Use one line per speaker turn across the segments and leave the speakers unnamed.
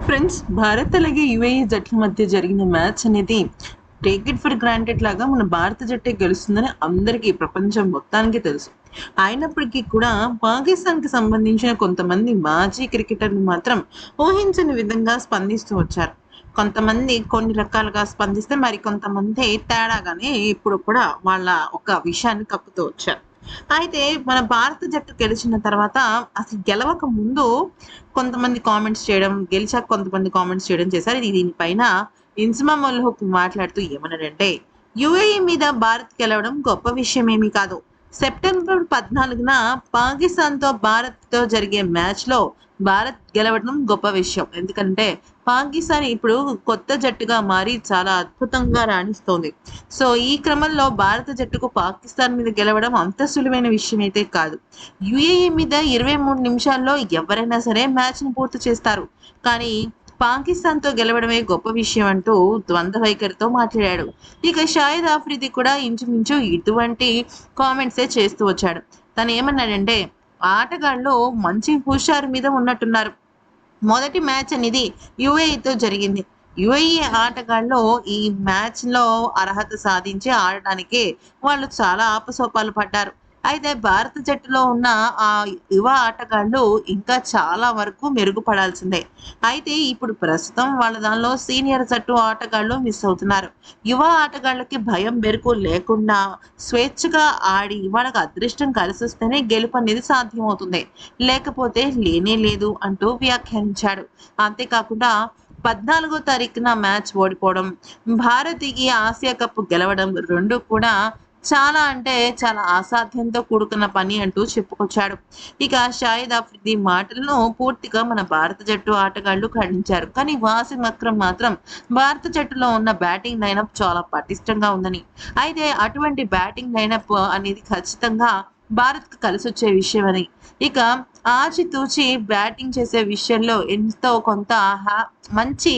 Friends, Bharat అలాగే UAE జట్ల మధ్య జరిగిన మ్యాచ్ అనేది టేక్ ఇట్ ఫర్ గ్రాంటెడ్ లాగా మన భారత జట్టే గెలుస్తుందని అందరికీ ప్రపంచం మొత్తానికి తెలుసు. అయినప్పటికీ కూడా పాకిస్తాన్కి సంబంధించిన కొంతమంది మాజీ క్రికెటర్లు మాత్రం ఊహించని విధంగా స్పందిస్తూ వచ్చారు. కొంతమంది కొన్ని రకాలుగా స్పందిస్తే మరి కొంతమంది తేడాగానే ఇప్పుడు కూడా వాళ్ళ ఒక విషయాన్ని కప్పుతూ వచ్చారు. అయితే మన భారత జట్టు గెలిచిన తర్వాత అసలు గెలవక ముందు కొంతమంది కామెంట్స్ చేయడం, గెలిచాక కొంతమంది కామెంట్స్ చేయడం చేశారు. దీనిపైన ఇన్జమామ్ ఉల్ హక్ మాట్లాడుతూ ఏమన్నాడంటే, యుఏఈ మీద భారత్ గెలవడం గొప్ప విషయమేమీ కాదు. సెప్టెంబర్ 14న పాకిస్తాన్తో భారత్తో జరిగే మ్యాచ్లో భారత్ గెలవడం గొప్ప విషయం. ఎందుకంటే పాకిస్తాన్ ఇప్పుడు కొత్త జట్టుగా మారి చాలా అద్భుతంగా రాణిస్తోంది. సో ఈ క్రమంలో భారత జట్టుకు పాకిస్తాన్ మీద గెలవడం అంత సులువైన విషయం అయితే కాదు. యుఏఈ మీద 23 నిమిషాల్లో ఎవరైనా సరే మ్యాచ్‌ని పూర్తి చేస్తారు. కానీ పాకిస్తాన్‌తో గెలవడమే గొప్ప విషయం అంటూ ద్వంద్వ వైఖరితో మాట్లాడాడు. ఇక షాహిద్ ఆఫ్రిది కూడా ఇంచుమించు ఇటువంటి కామెంట్సే చేస్తూ వచ్చాడు. తనేమన్నాడంటే, ఆటగాళ్ళు మంచి హుషారు మీద ఉన్నట్టున్నారు. మొదటి మ్యాచ్ అనేది యుఏఈతో జరిగింది. యుఏఈ ఆటగాళ్ళు ఈ మ్యాచ్‌లో అర్హత సాధించి ఆడటానికి వాళ్ళు చాలా ఆపసోపాలు పడ్డారు. అయితే భారత జట్టులో ఉన్న ఆ యువ ఆటగాళ్ళు ఇంకా చాలా వరకు మెరుగుపడాల్సిందే. అయితే ఇప్పుడు ప్రస్తుతం వాళ్ళ దానిలో సీనియర్ జట్టు ఆటగాళ్ళు మిస్ అవుతున్నారు. యువ ఆటగాళ్ళకి భయం, బెరుకు లేకుండా స్వేచ్ఛగా ఆడి వాళ్ళకి అదృష్టం కలిసొస్తేనే గెలుపు అనేది సాధ్యమవుతుంది. లేకపోతే లేనే లేదు అంటూ వ్యాఖ్యానించాడు. అంతేకాకుండా 14వ తారీఖున మ్యాచ్ ఓడిపోవడం, భారత్ ఈ ఆసియా కప్ గెలవడం 2 కూడా చాలా అంటే చాలా అసాధ్యంతో కూడుకున్న పని అంటూ చెప్పుకొచ్చాడు. ఇక షాహిద్ ఆఫ్రిది మాటలను పూర్తిగా మన భారత జట్టు ఆటగాళ్లు ఖండించారు. కానీ వాసిం అక్రమ్ మాత్రం భారత జట్టులో ఉన్న బ్యాటింగ్ లైనప్ చాలా పటిష్టంగా ఉందని, అయితే అటువంటి బ్యాటింగ్ లైనప్ అనేది ఖచ్చితంగా భారత్‌కు కలిసొచ్చే విషయమని, ఇక ఆచితూచి బ్యాటింగ్ చేసే విషయంలో ఎంతో కొంత మంచి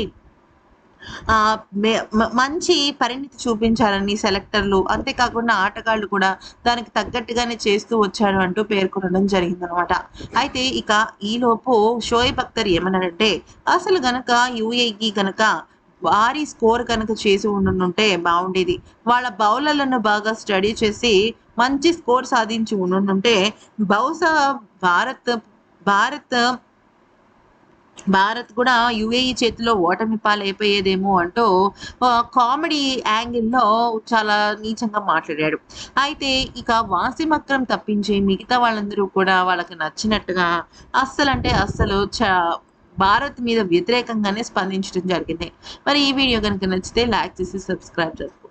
మంచి పరిణితి చూపించాలని సెలెక్టర్లు, అంతేకాకుండా ఆటగాళ్ళు కూడా దానికి తగ్గట్టుగానే చేస్తూ వచ్చారు అంటూ పేర్కొనడం జరిగిందనమాట. అయితే ఇక ఈలోపు షోయబ్ అఖ్తర్ ఏమన్నాడంటే, అసలు గనక యూఏఈ గనక భారీ స్కోర్ కనుక చేసి ఉండుంటే బాగుండేది. వాళ్ళ బౌలర్లను బాగా స్టడీ చేసి మంచి స్కోర్ సాధించి ఉండుంటే బహుశా భారత్ భారత్ భారత్ కూడా యుఏఈ చేతిలో ఓటమి పాలైపోయేదేమో అంటూ కామెడీ యాంగిల్‌లో చాలా నీచంగా మాట్లాడాడు. అయితే ఇక వాసిం అక్రమ్ తప్పించి మిగతా వాళ్ళందరూ కూడా వాళ్ళకి నచ్చినట్టుగా అస్సలంటే అస్సలు భారత్ మీద వ్యతిరేకంగానే స్పందించడం జరిగింది. మరి ఈ వీడియో గనుక నచ్చితే లైక్ చేసి సబ్స్క్రైబ్ చేసుకోండి.